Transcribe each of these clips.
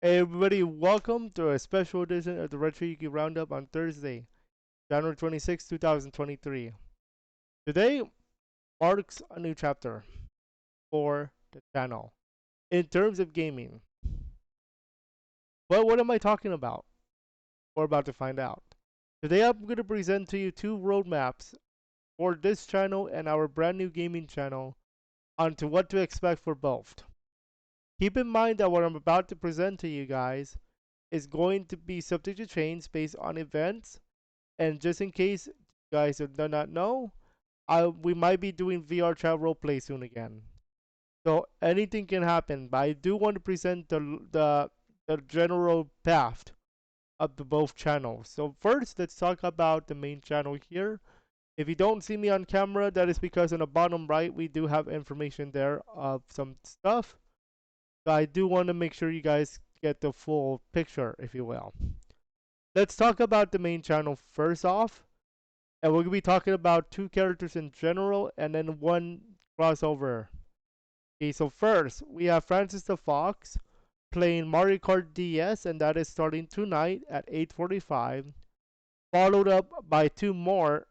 Hey everybody, welcome to a special edition of the RetroYuuki Roundup on Thursday, January 26, 2023. Today marks a new chapter for the channel in terms of gaming. But what am I talking about? We're about to find out. Today I'm going to present to you two roadmaps for this channel and our brand new gaming channel onto what to expect for both. Keep in mind that what I'm about to present to you guys is going to be subject to change based on events. And just in case you guys do not know, we might be doing VR chat roleplay soon again. So anything can happen, but I do want to present the general path of the both channels. So first, let's talk about the main channel here. If you don't see me on camera, that is because on the bottom right we do have information there of some stuff. So I do want to make sure you guys get the full picture, if you will. Let's talk about the main channel first off. And we're going to be talking about two characters in general and then one crossover. Okay, so first, we have Francis the Fox playing Mario Kart DS, and that is starting tonight at 8:45, followed up by two more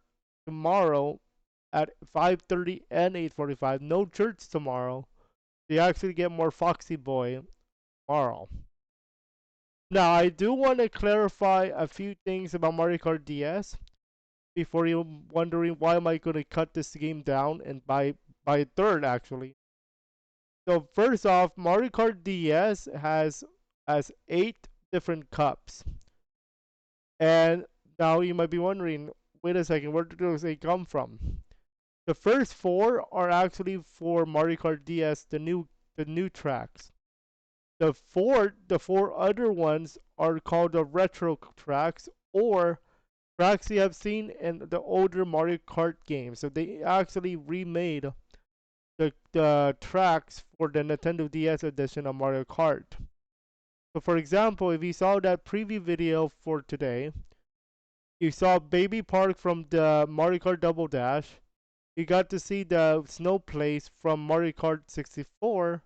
tomorrow at 5:30 and 8:45. No church tomorrow. So you actually get more Foxy Boy tomorrow. Now, I do want to clarify a few things about Mario Kart DS before you're wondering why am I going to cut this game down and by a third actually. So first off, Mario Kart DS has 8 different cups, and now you might be wondering, wait a second, where did those 8 come from? The first 4 are actually for Mario Kart DS, the new tracks. The four other ones are called the retro tracks, or tracks you have seen in the older Mario Kart games. So they actually remade the tracks for the Nintendo DS edition of Mario Kart. So for example, if you saw that preview video for today, you saw Baby Park from the Mario Kart Double Dash. You got to see the snow place from Mario Kart 64,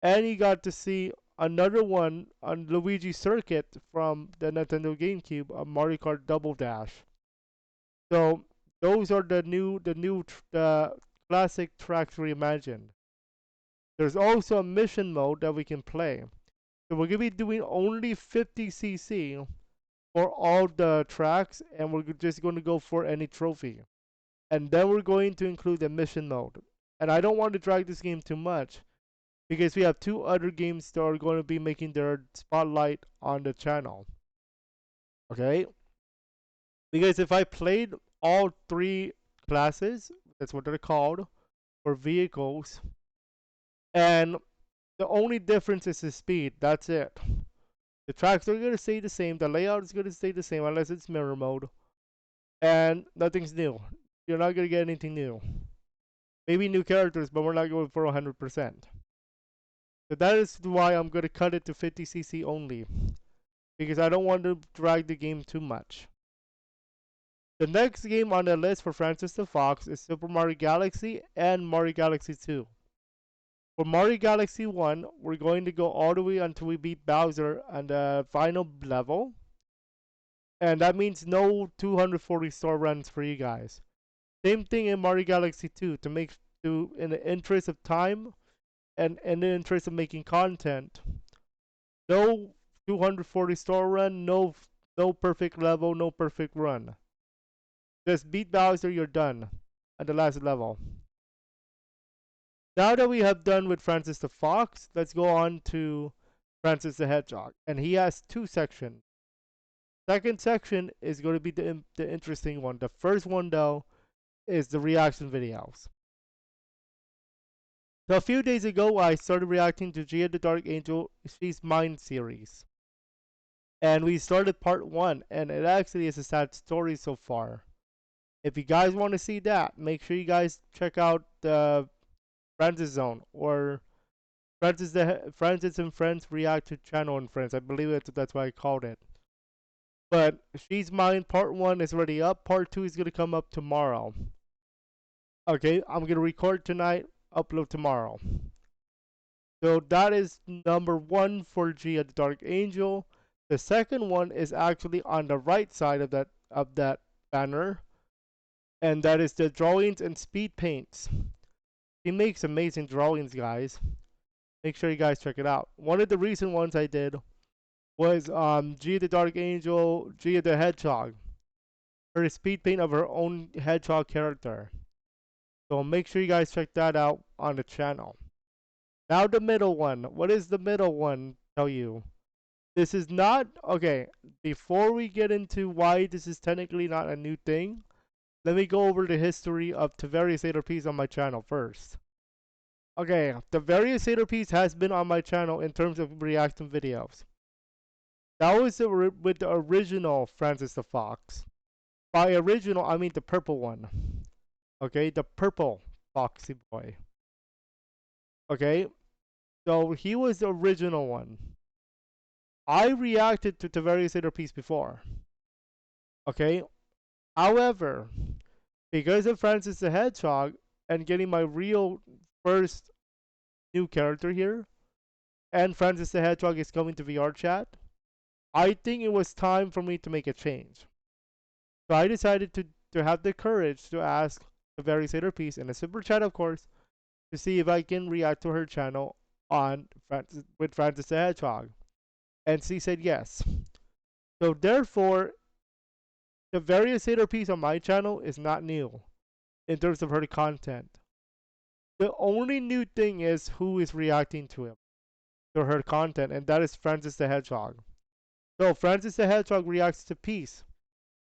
and you got to see another one on Luigi Circuit from the Nintendo GameCube, Mario Kart Double Dash. So those are the classic tracks reimagined. There's also a mission mode that we can play. So we're gonna be doing only 50cc for all the tracks, and we're just gonna go for any trophy. And then we're going to include the mission mode. And I don't want to drag this game too much because we have 2 other games that are going to be making their spotlight on the channel. Okay? Because if I played all 3 classes, that's what they're called, for vehicles, and the only difference is the speed. That's it. The tracks are going to stay the same. The layout is going to stay the same unless it's mirror mode. And nothing's new. You're not going to get anything new. Maybe new characters, but we're not going for 100%. So that is why I'm going to cut it to 50cc only. Because I don't want to drag the game too much. The next game on the list for Francis the Fox is Super Mario Galaxy and Mario Galaxy 2. For Mario Galaxy 1, we're going to go all the way until we beat Bowser on the final level. And that means no 240 star runs for you guys. Same thing in Mario Galaxy 2 in the interest of time and in the interest of making content. No 240 star run, no perfect level, no perfect run. Just beat Bowser, you're done at the last level. Now that we have done with Francis the Fox, let's go on to Francis the Hedgehog. And he has 2 sections. Second section is going to be the interesting one. The first one, though, is the reaction videos. So a few days ago, I started reacting to Gia the Dark Angel, She's Mine series. And we started part 1, and it actually is a sad story so far. If you guys want to see that, make sure you guys check out the Francis Zone or Francis and Friends React to Channel and Friends. I believe that's why I called it. But She's Mine part 1 is already up. Part 2 is going to come up tomorrow. Okay, I'm going to record tonight, upload tomorrow. So that is number one for Gia the Dark Angel. The second one is actually on the right side of that banner, and that is the drawings and speed paints. He makes amazing drawings, guys. Make sure you guys check it out. One of the recent ones I did was Gia the Dark Angel, Gia the Hedgehog. Her speed paint of her own hedgehog character. So make sure you guys check that out on the channel. Now the middle one. What is the middle one? Tell you. This is not okay. Before we get into why this is technically not a new thing, let me go over the history of the various ARPs on my channel first. Okay, the various ARPs has been on my channel in terms of reaction videos. That was with the original Francis the Fox. By original, I mean the purple one. Okay, the purple Foxy Boy. Okay, so he was the original one. I reacted to the various ARPs before. Okay, however, because of Francis the Hedgehog and getting my real first new character here, and Francis the Hedgehog is coming to VR chat, I think it was time for me to make a change. So I decided to have the courage to ask the various ARPs in a super chat, of course, to see if I can react to her channel on with Francis the Hedgehog. And she said yes. So therefore, the various ARPs on my channel is not new in terms of her content. The only new thing is who is reacting to her content, and that is Francis the Hedgehog. So Francis the Hedgehog reacts to Peace,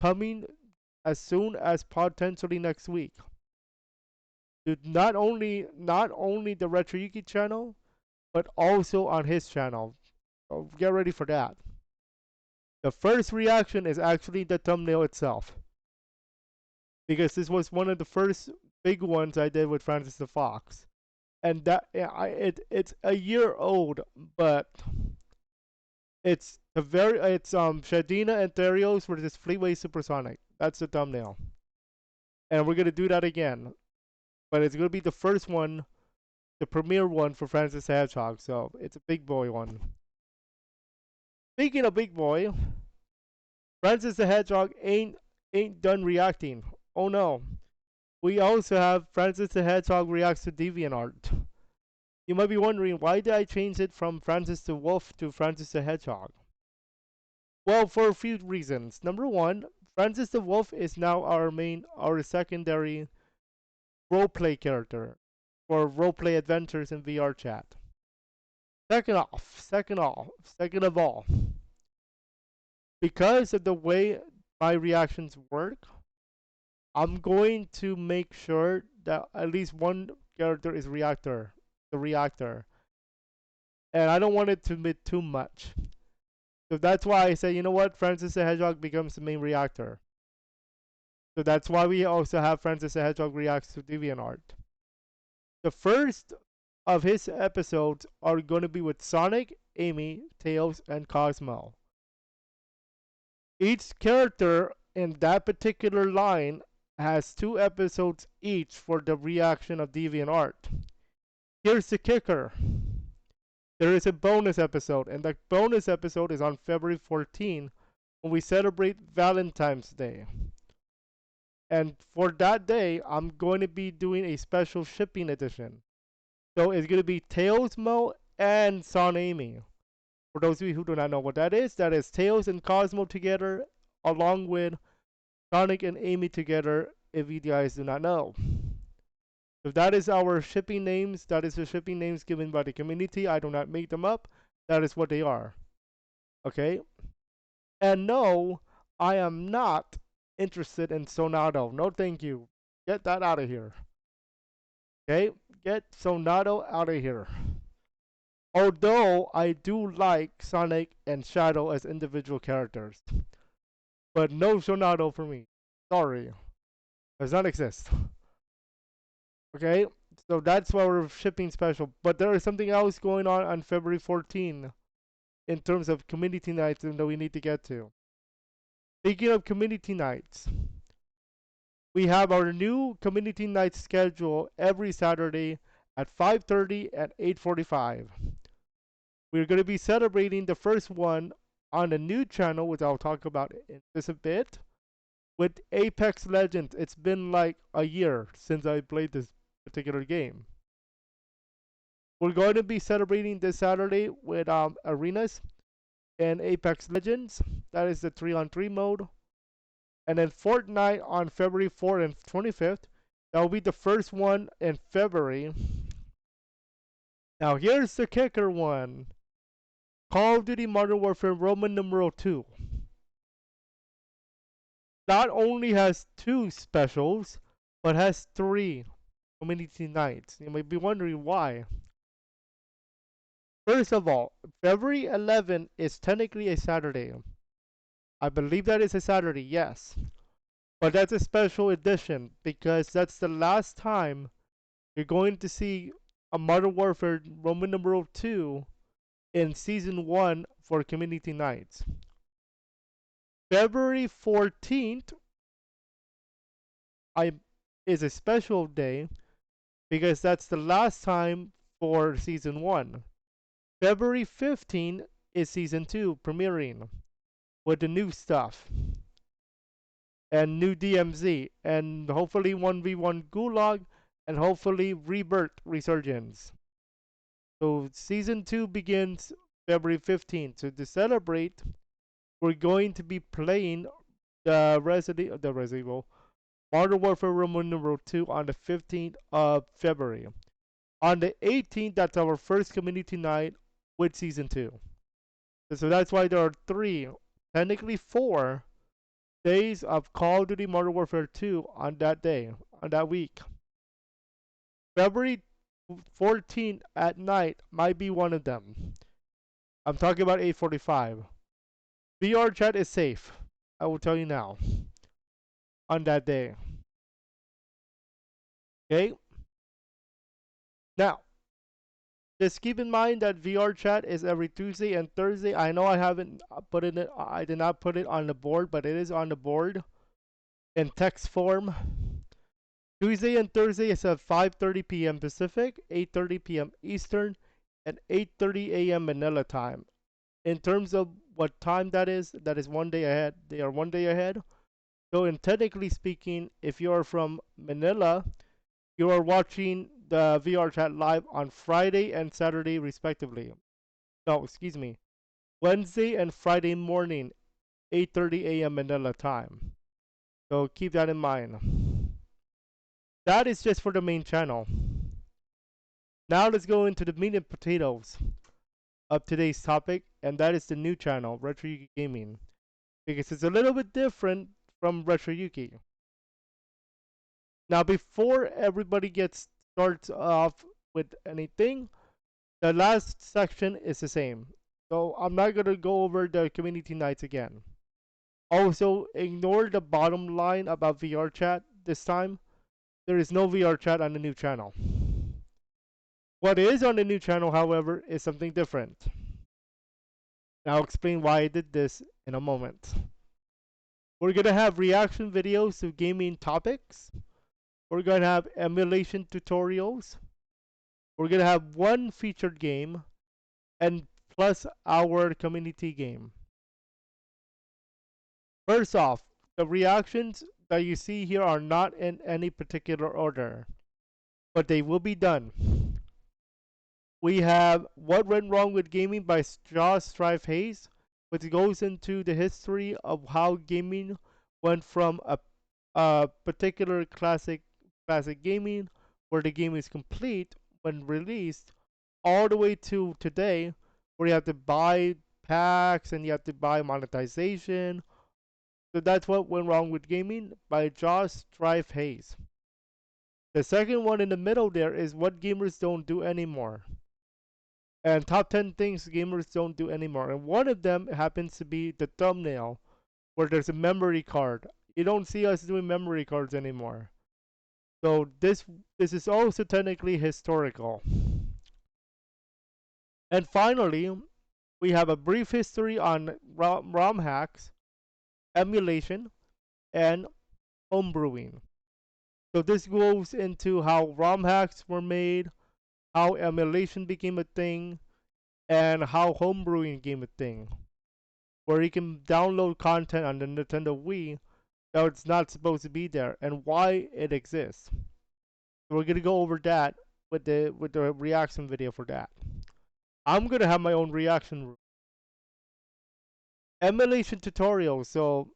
coming as soon as potentially next week. Not only the RetroYuuki channel, but also on his channel. So get ready for that. The first reaction is actually the thumbnail itself, because this was one of the first big ones I did with Francis the Fox, and it's a year old, but it's Shadina and Therios versus Fleetway Supersonic. That's the thumbnail, and we're gonna do that again, but it's gonna be the first one, the premiere one for Francis the Hedgehog. So it's a big boy one. Speaking of big boy, Francis the Hedgehog ain't done reacting. Oh no. We also have Francis the Hedgehog reacts to DeviantArt. You might be wondering, why did I change it from Francis the Wolf to Francis the Hedgehog? Well, for a few reasons. Number one, Francis the Wolf is now our secondary roleplay character for roleplay adventures in VR chat. Second of all, because of the way my reactions work, I'm going to make sure that at least one character is the reactor. And I don't want it to be too much. So that's why I say, you know what, Francis the Hedgehog becomes the main reactor. So that's why we also have Francis the Hedgehog reacts to DeviantArt. The first of his episodes are going to be with Sonic, Amy, Tails, and Cosmo. Each character in that particular line has 2 episodes each for the reaction of DeviantArt. Here's the kicker. There is a bonus episode, and that bonus episode is on February 14 when we celebrate Valentine's Day. And for that day, I'm going to be doing a special shipping edition. So it's going to be Tails Mo and Son Amy. For those of you who do not know what that is Tails and Cosmo together, along with Sonic and Amy together, if you guys do not know. So that is our shipping names. That is the shipping names given by the community. I do not make them up. That is what they are. Okay? And no, I am not interested in Sonato. No, thank you. Get that out of here. Okay? Get Sonato out of here. Although I do like Sonic and Shadow as individual characters. But no Sonato for me. Sorry. Does not exist. Okay? So that's why we're shipping special. But there is something else going on February 14 in terms of community nights that we need to get to. Speaking of community nights, we have our new community night schedule every Saturday at 5:30 and 8:45. We're going to be celebrating the first one on a new channel, which I'll talk about in just a bit, with Apex Legends. It's been like a year since I played this particular game. We're going to be celebrating this Saturday with arenas and Apex Legends. That is the 3-on-3 mode. And then Fortnite on February 4th and 25th. That will be the first one in February. Now here's the kicker one. Call of Duty Modern Warfare Roman numeral 2 not only has 2 specials, but has 3 community nights. You may be wondering why. First of all, February 11th is technically a Saturday. I believe that is a Saturday, yes. But that's a special edition because that's the last time you're going to see a Modern Warfare Roman numeral 2 in Season 1 for community nights. February 14th is a special day because that's the last time for Season 1. February 15th is Season 2 premiering with the new stuff and new DMZ and hopefully 1v1 Gulag and hopefully Rebirth Resurgence. So Season 2 begins February 15th. So to celebrate, we're going to be playing the Resident Evil Modern Warfare Roman numeral 2 on the 15th of February. On the 18th, that's our first community night with Season 2. So that's why there are 3, technically 4, days of Call of Duty Modern Warfare 2 on that day, on that week. February 14th at night might be one of them. I'm talking about 8:45. VR chat is safe. I will tell you now. On that day. Okay? Now, just keep in mind that VR chat is every Tuesday and Thursday. I know I haven't put it. I did not put it on the board, but it is on the board in text form. Tuesday and Thursday is at 5:30 p.m. Pacific, 8:30 p.m. Eastern, and 8:30 a.m. Manila time. In terms of what time that is one day ahead. They are one day ahead. So, in technically speaking, if you are from Manila, you are watching the VR chat live on Friday and Saturday, respectively. No, excuse me. Wednesday and Friday morning, 8:30 a.m. Manila time. So keep that in mind. That is just for the main channel. Now let's go into the meat and potatoes of today's topic, and that is the new channel, RetroYuuki Gaming, because it's a little bit different from RetroYuuki. Now, before everybody starts off with anything, the last section is the same. So I'm not going to go over the community nights again. Also, ignore the bottom line about VR chat this time. There is no VR chat on the new channel. What is on the new channel, however, is something different. I'll explain why I did this in a moment. We're going to have reaction videos to gaming topics. We're going to have emulation tutorials. We're going to have one featured game and plus our community game. First off, the reactions that you see here are not in any particular order, but they will be done. We have What Went Wrong with Gaming by Josh Strife Hayes, which goes into the history of how gaming went from a particular classic gaming where the game is complete when released all the way to today where you have to buy packs and you have to buy monetization. So that's What Went Wrong with Gaming by Josh Strife Hayes. The second one in the middle there is What Gamers Don't Do Anymore. And top 10 things gamers don't do anymore. And one of them happens to be the thumbnail where there's a memory card. You don't see us doing memory cards anymore. So this is also technically historical. And finally, we have a brief history on ROM hacks, emulation, and homebrewing. So this goes into how ROM hacks were made, how emulation became a thing, and how homebrewing became a thing, where you can download content on the Nintendo Wii that it's not supposed to be there, and why it exists. So we're gonna go over that with the reaction video for that. I'm gonna have my own reaction emulation tutorials. So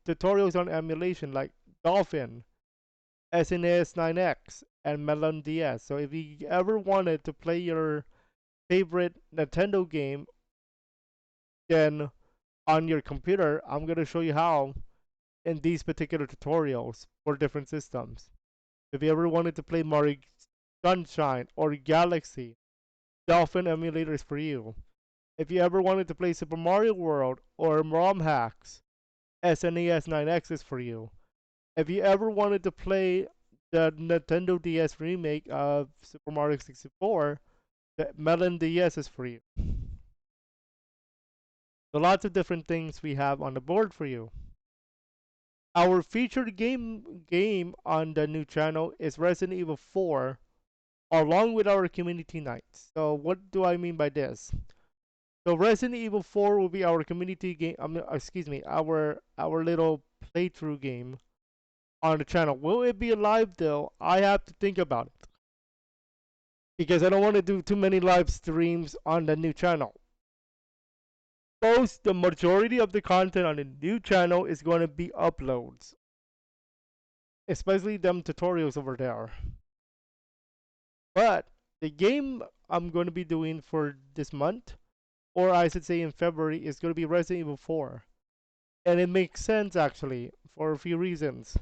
tutorials on emulation like Dolphin, SNES 9X, and Melon DS. So if you ever wanted to play your favorite Nintendo game, then on your computer, I'm gonna show you how in these particular tutorials for different systems. If you ever wanted to play Mario Sunshine or Galaxy, Dolphin emulator is for you. If you ever wanted to play Super Mario World or ROM hacks, SNES 9X is for you. If you ever wanted to play the Nintendo DS remake of Super Mario 64, the Melon DS is for you. So lots of different things we have on the board for you. Our featured game on the new channel is Resident Evil 4, along with our community nights. So what do I mean by this? So Resident Evil 4 will be our community game. Excuse me, our little playthrough game on the channel. Will it be live though? I have to think about it because I don't want to do too many live streams on the new channel. The majority of the content on the new channel is going to be uploads, especially them tutorials over there. But the game I'm going to be doing for this month, or I should say in February, is going to be Resident Evil 4. And it makes sense actually for a few reasons.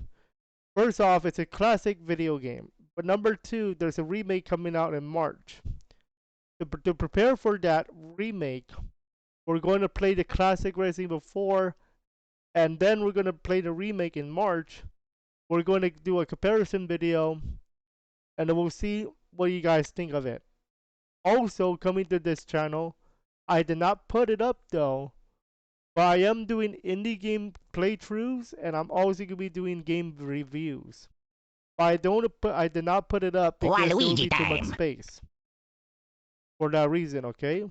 First off, it's a classic video game. But number two, there's a remake coming out in March. To prepare for that remake, we're going to play the classic Resident Evil 4, and then we're going to play the remake in March. We're going to do a comparison video, and then we'll see what you guys think of it. Also, coming to this channel, I did not put it up though, but I am doing indie game playthroughs, and I'm also going to be doing game reviews. But I did not put it up because there will be too much space. For that reason, okay?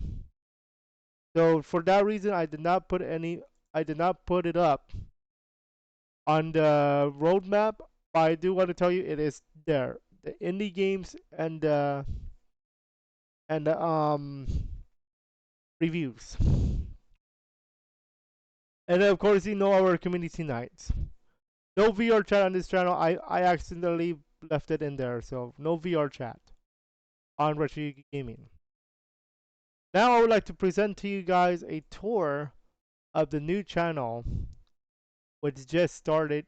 So for that reason, I did not put it up on the roadmap, but I do want to tell you it is there. The indie games and reviews. And then of course you know our community nights. No VR chat on this channel. I accidentally left it in there, so no VR chat on RetroYuuki Gaming. Now I would like to present to you guys a tour of the new channel, which just started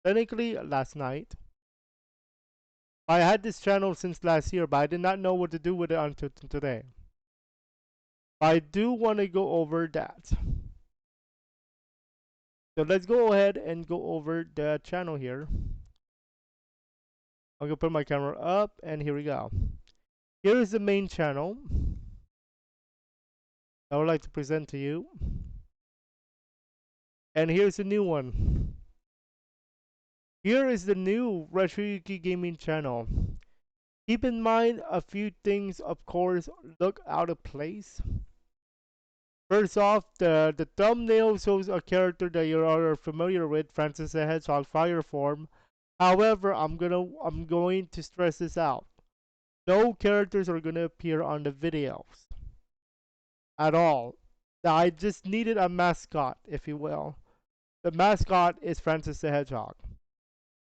technically last night. I had this channel since last year, but I did not know what to do with it until today. I do want to go over that. So let's go ahead and go over the channel here. I'm gonna put my camera up, and here we go. Here is the main channel I would like to present to you. And here's the new one. Here is the new RetroYuuki Gaming channel. Keep in mind a few things, of course, look out of place. First off, the thumbnail shows a character that you are familiar with, Francis the Hedgehog Fire Form. However, I'm going to stress this out. No characters are gonna appear on the videos at all. Now, I just needed a mascot, if you will. The mascot is Francis the Hedgehog.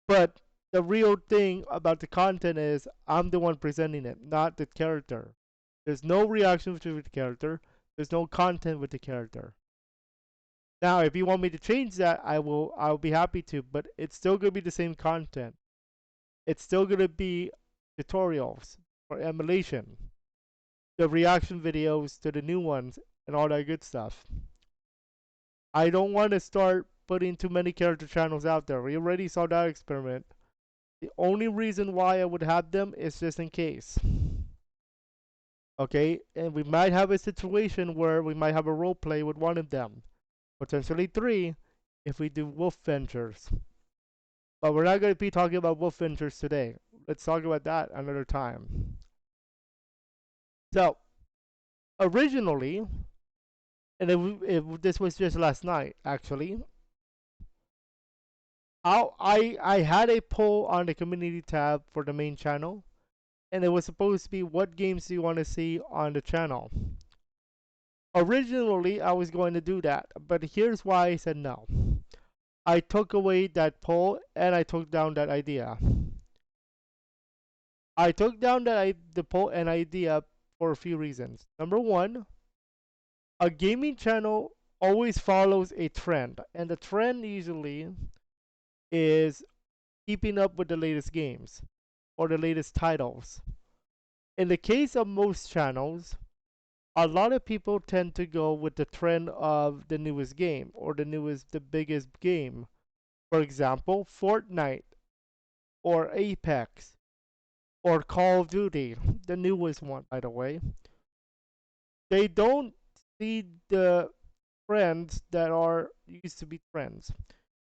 But the real thing about the content is I'm the one presenting it, not the character. There's no reaction to the character. There's no content with the character. Now, if you want me to change that, I'll be happy to, but it's still gonna be the same content. It's still gonna be tutorials or emulation, the reaction videos to the new ones, and all that good stuff. I don't want to start putting too many character channels out there. We already saw that experiment. The only reason why I would have them is just in case. Okay, and we might have a situation where we might have a role play with one of them. Potentially 3 if we do Wolf Ventures. But we're not going to be talking about Wolf Ventures today. Let's talk about that another time. So originally, and this was just last night actually. I had a poll on the community tab for the main channel, and it was supposed to be what games do you want to see on the channel. Originally, I was going to do that, but here's why I said no. I took away that poll and I took down that idea. I took down the poll and idea for a few reasons. Number one, a gaming channel always follows a trend, and the trend usually is keeping up with the latest games or the latest titles. In the case of most channels, a lot of people tend to go with the trend of the newest game or the biggest game. For example, Fortnite or Apex or Call of Duty, the newest one, by the way. They don't see the trends that are used to be trends.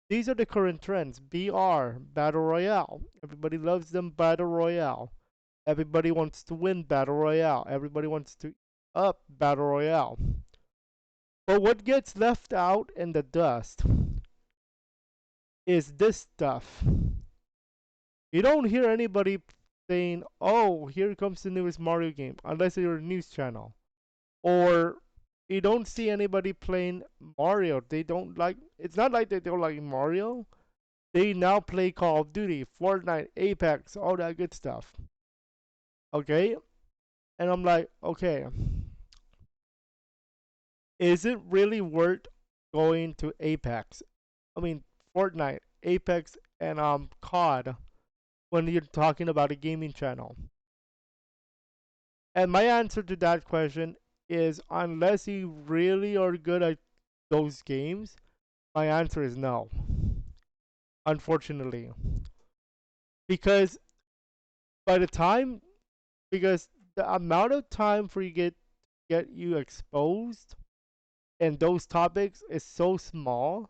These are the current trends. BR, Battle Royale. Everybody loves them Battle Royale. Everybody wants to win Battle Royale. Everybody wants to up Battle Royale. But what gets left out in the dust is this stuff. You don't hear anybody saying, oh, here comes the newest Mario game, unless you're a news channel. Or you don't see anybody playing Mario. They don't like, it's not like they don't like Mario. They now play Call of Duty, Fortnite, Apex, all that good stuff. Okay? And I'm like, okay, is it really worth going to Apex? I mean, Fortnite, Apex, and COD when you're talking about a gaming channel? And my answer to that question is unless you really are good at those games, my answer is no. Unfortunately. Because by the time because the amount of time for you get you exposed in those topics is so small,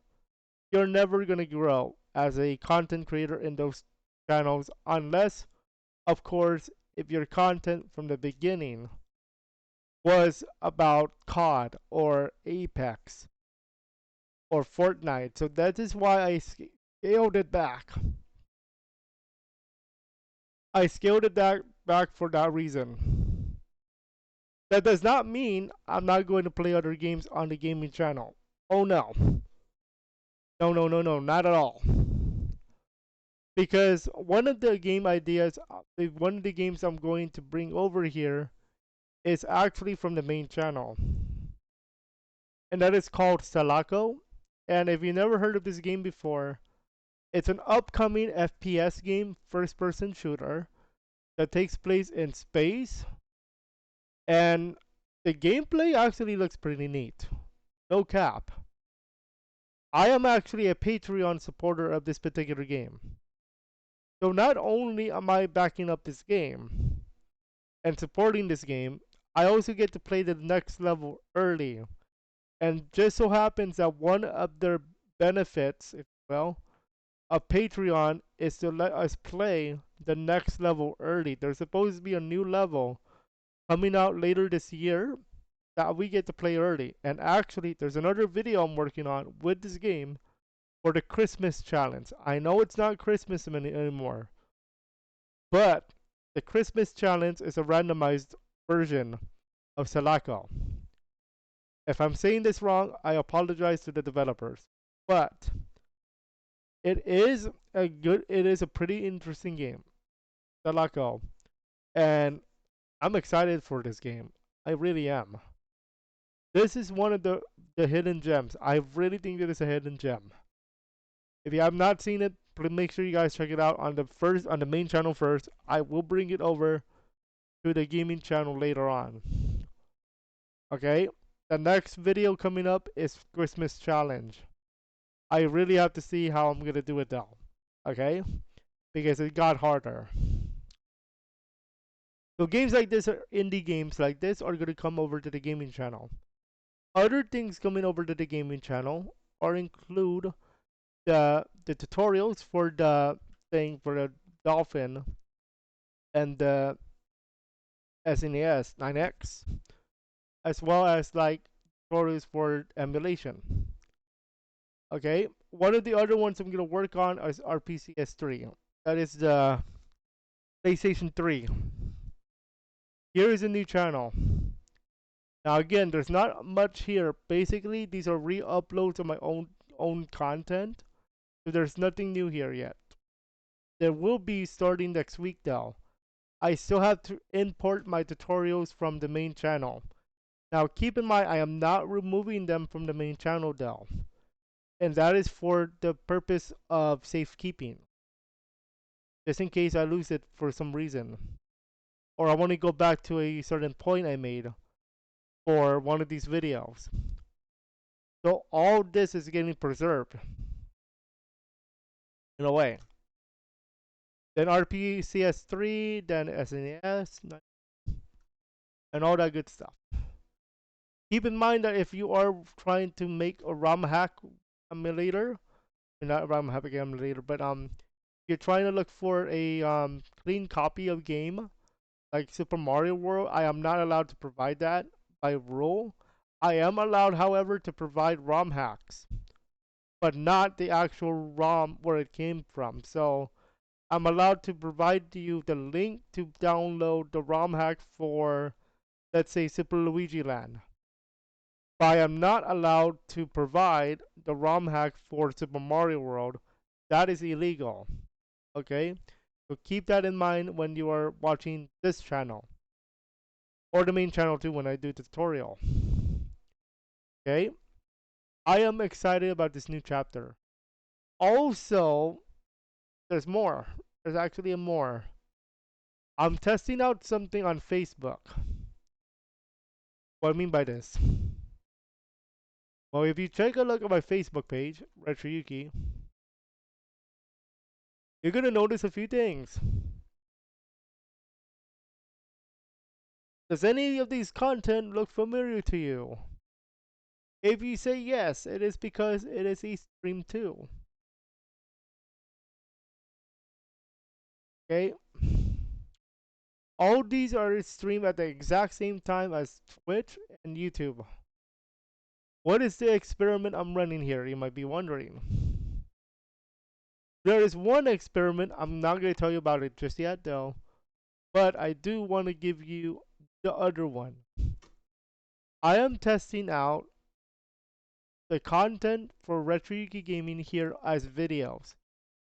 you're never gonna grow as a content creator in those channels unless of course if your content from the beginning was about COD or Apex or Fortnite. So that is why I scaled it back. I scaled it back for that reason. That does not mean I'm not going to play other games on the gaming channel. Oh no. No, no, no, no, not at all. Because one of the game ideas, one of the games I'm going to bring over here is actually from the main channel. And that is called Salako. And if you never heard of this game before, it's an upcoming FPS game, first person shooter, that takes place in space. And the gameplay actually looks pretty neat. No cap. I am actually a Patreon supporter of this particular game. So not only am I backing up this game and supporting this game, I also get to play the next level early. And just so happens that one of their benefits, if you will, of Patreon is to let us play the next level early. There's supposed to be a new level coming out later this year that we get to play early. And actually, there's another video I'm working on with this game for the Christmas challenge. I know it's not Christmas anymore, but the Christmas challenge is a randomized version of Salako. If I'm saying this wrong, I apologize to the developers. But it is a pretty interesting game, Salako, and I'm excited for this game. I really am. This is one of the hidden gems. I really think it is a hidden gem. If you have not seen it, please make sure you guys check it out on the main channel first. I will bring it over to the gaming channel later on. Okay? The next video coming up is Christmas challenge. I really have to see how I'm gonna do it though. Okay? Because it got harder. So games like this are indie games like this are gonna come over to the gaming channel. Other things coming over to the gaming channel are include the tutorials for the thing for the dolphin and the SNES 9X, as well as like tutorials for emulation. Okay, one of the other ones I'm gonna work on is RPCS3. That is the PlayStation 3. Here is a new channel. Now again, there's not much here. Basically, these are re-uploads of my own content. So there's nothing new here yet. There will be starting next week though. I still have to import my tutorials from the main channel. Now keep in mind I am not removing them from the main channel though. And that is for the purpose of safekeeping. Just in case I lose it for some reason. Or I want to go back to a certain point I made for one of these videos. So all this is getting preserved in a way. Then RPCS3, then SNES, and all that good stuff. Keep in mind that if you are trying to make a ROM hack emulator, not ROM hack emulator, but you're trying to look for a clean copy of game like Super Mario World, I am not allowed to provide that by rule. I am allowed, however, to provide ROM hacks, but not the actual ROM where it came from. So I'm allowed to provide you the link to download the ROM hack for, let's say, Super Luigi Land. But I am not allowed to provide the ROM hack for Super Mario World. That is illegal. Okay? So keep that in mind when you are watching this channel. Or the main channel too when I do the tutorial. Okay? I am excited about this new chapter. Also, there's more. There's actually a more. I'm testing out something on Facebook. What I mean by this? Well, if you take a look at my Facebook page, RetroYuuki, you're gonna notice a few things. Does any of these content look familiar to you? If you say yes, it is because it is a stream too. Okay? All these are streamed at the exact same time as Twitch and YouTube. What is the experiment I'm running here? You might be wondering. There is one experiment, I'm not going to tell you about it just yet though, but I do want to give you the other one. I am testing out the content for RetroYuuki Gaming here as videos,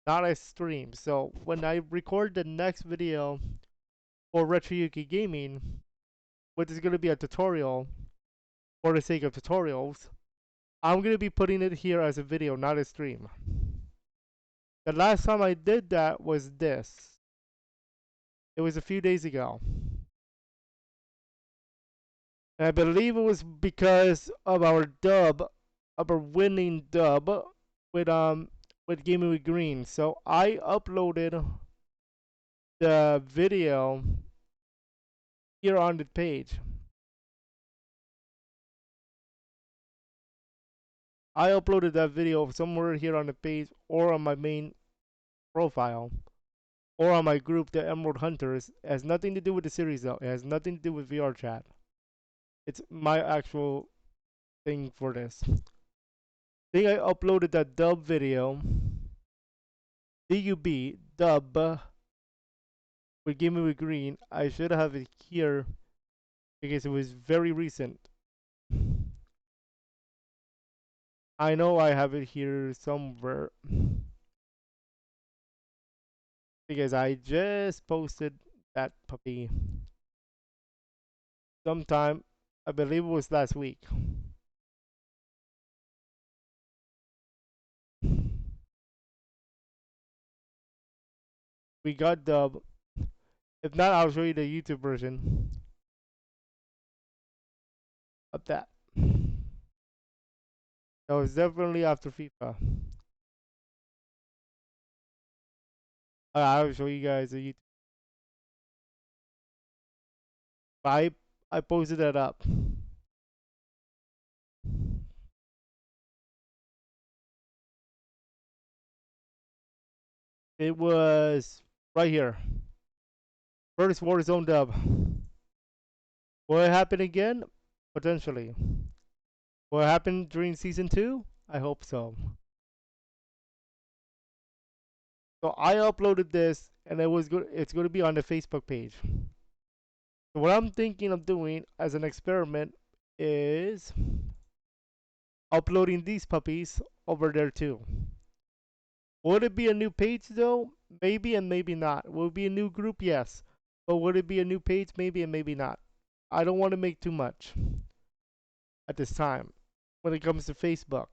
not as streams. So when I record the next video for RetroYuuki Gaming, which is going to be a tutorial for the sake of tutorials, I'm going to be putting it here as a video, not a stream. The last time I did that was this. It was a few days ago. And I believe it was because of our dub, of our winning dub with Gaming with Green. So I uploaded the video here on the page. I uploaded that video somewhere here on the page or on my main profile or on my group, the Emerald Hunters. It has nothing to do with the series though. It has nothing to do with VR chat. It's my actual thing for this. I think I uploaded that dub video. DUB dub with Gaming with Green. I should have it here because it was very recent. I know I have it here somewhere because I just posted that puppy sometime. I believe it was last week. We got dub. If not, I'll show you the YouTube version of that. That was definitely after FIFA. I'll show you guys the YouTube. I posted that up. It was right here. First Warzone dub. Will it happen again? Potentially. Will it happen during season 2? I hope so. So I uploaded this and it's going to be on the Facebook page. So what I'm thinking of doing as an experiment is uploading these puppies over there too. Would it be a new page though? Maybe and maybe not. Will it be a new group? Yes. But would it be a new page? Maybe and maybe not. I don't want to make too much at this time when it comes to Facebook.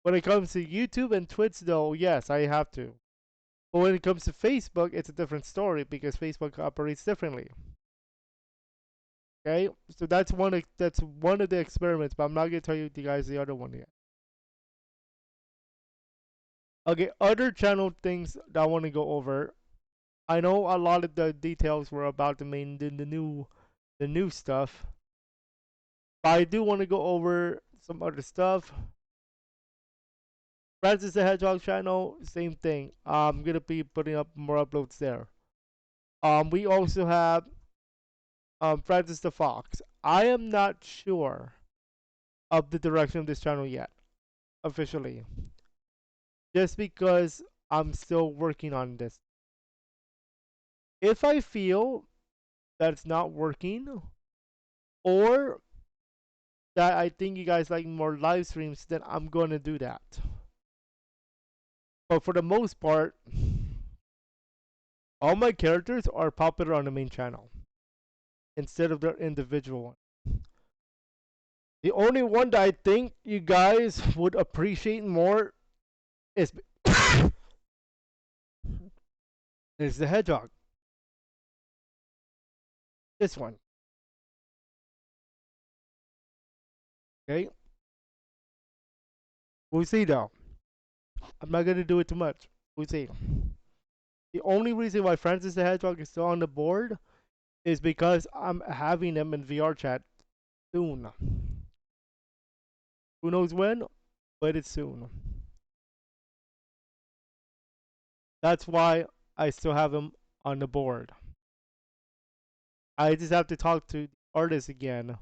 When it comes to YouTube and Twitch though, yes, I have to. But when it comes to Facebook, it's a different story because Facebook operates differently. Okay, so that's one of the experiments, but I'm not gonna tell you guys the other one yet. Okay, other channel things that I want to go over. I know a lot of the details were about the new stuff, but I do want to go over some other stuff. Francis the Hedgehog channel, same thing. I'm gonna be putting up more uploads there. We also have Francis the Fox. I am not sure of the direction of this channel yet, officially, just because I'm still working on this. If I feel that it's not working, or that I think you guys like more live streams, then I'm gonna do that. But for the most part, all my characters are popular on the main channel instead of their individual one. The only one that I think you guys would appreciate more is is the hedgehog. This one. Okay? We'll see though. I'm not gonna do it too much. We'll see. The only reason why Francis the Hedgehog is still on the board is because I'm having him in VR chat soon. Who knows when, but it's soon. That's why I still have him on the board. I just have to talk to the artist again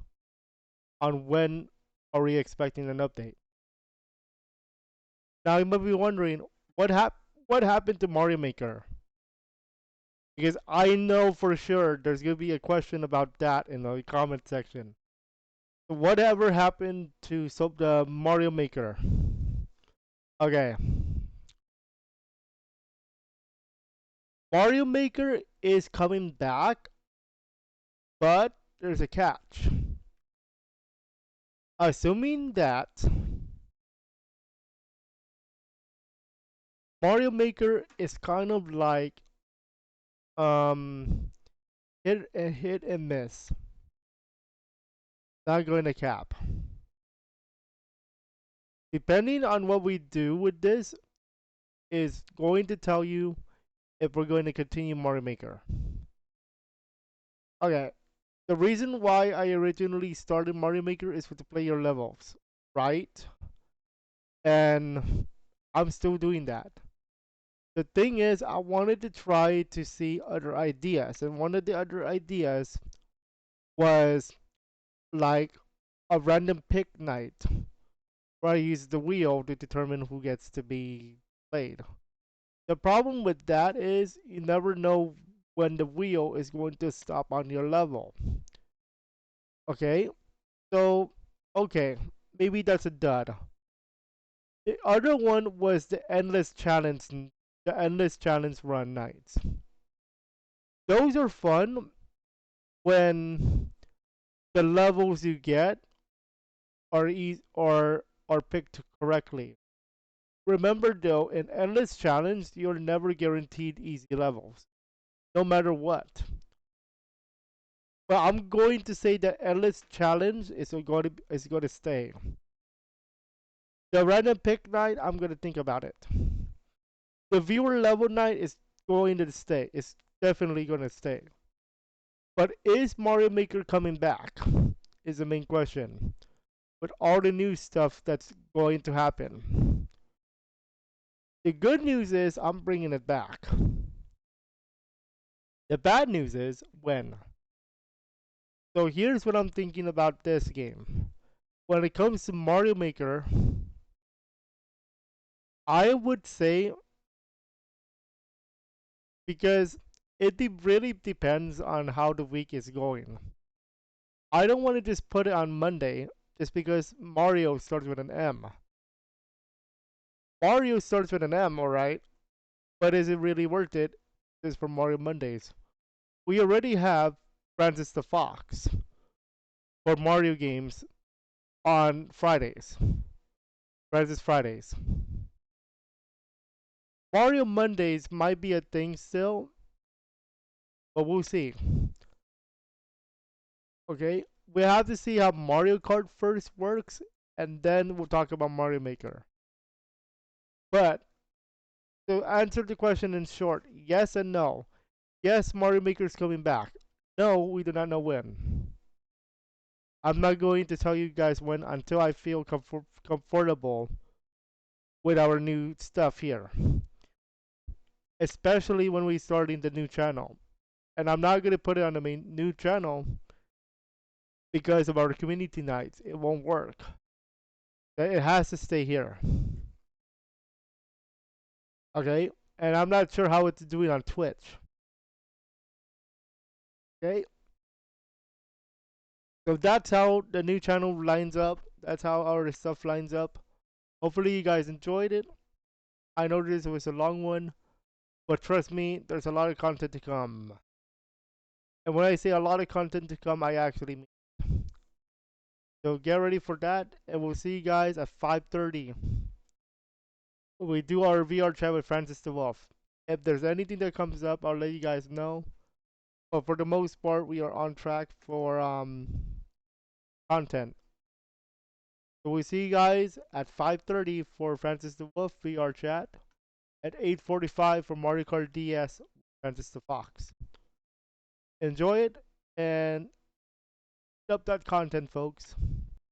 on when are we expecting an update. Now you might be wondering what happened to Mario Maker? Because I know for sure there's gonna be a question about that in the comment section. Whatever happened to the Mario Maker? Okay. Mario Maker is coming back, but there's a catch. Assuming that Mario Maker is kind of like um hit and miss. Not going to cap. Depending on what we do with this is going to tell you if we're going to continue Mario Maker. Okay. The reason why I originally started Mario Maker is with the player levels, right? And I'm still doing that. The thing is, I wanted to try to see other ideas, and one of the other ideas was like a random pick night where I use the wheel to determine who gets to be played. The problem with that is you never know when the wheel is going to stop on your level. Okay? So, okay, maybe that's a dud. The other one was the endless challenge run nights. Those are fun when the levels you get are picked correctly. Remember though, in endless challenge, you're never guaranteed easy levels, no matter what. But I'm going to say that endless challenge is going to stay. The random pick night, I'm going to think about it. The viewer level night is going to stay. It's definitely going to stay. But is Mario Maker coming back? Is the main question. With all the new stuff that's going to happen. The good news is I'm bringing it back. The bad news is when. So here's what I'm thinking about this game. When it comes to Mario Maker, I would say, because really depends on how the week is going. I don't want to just put it on Monday just because Mario starts with an M. Mario starts with an M, alright, but is it really worth it just for Mario Mondays? We already have Francis the Fox for Mario games on Fridays. Francis Fridays. Mario Mondays might be a thing still, but we'll see. Okay, we have to see how Mario Kart first works, and then we'll talk about Mario Maker. But to answer the question in short, yes and no. Yes, Mario Maker is coming back. No, we do not know when. I'm not going to tell you guys when until I feel comfortable with our new stuff here. Especially when we starting the new channel. And I'm not going to put it on the main new channel because of our community nights. It won't work. It has to stay here. Okay? And I'm not sure how it's doing on Twitch. Okay? So that's how the new channel lines up. That's how our stuff lines up. Hopefully you guys enjoyed it. I know this was a long one, but trust me, there's a lot of content to come. And when I say a lot of content to come, I actually mean. So get ready for that, and we'll see you guys at 5:30. We do our VR chat with Francis the Wolf. If there's anything that comes up, I'll let you guys know. But for the most part, we are on track for content. So we see you guys at 5:30 for Francis the Wolf VR chat. At 8:45 for Mario Kart DS, Francis the Fox. Enjoy it and up that content, folks.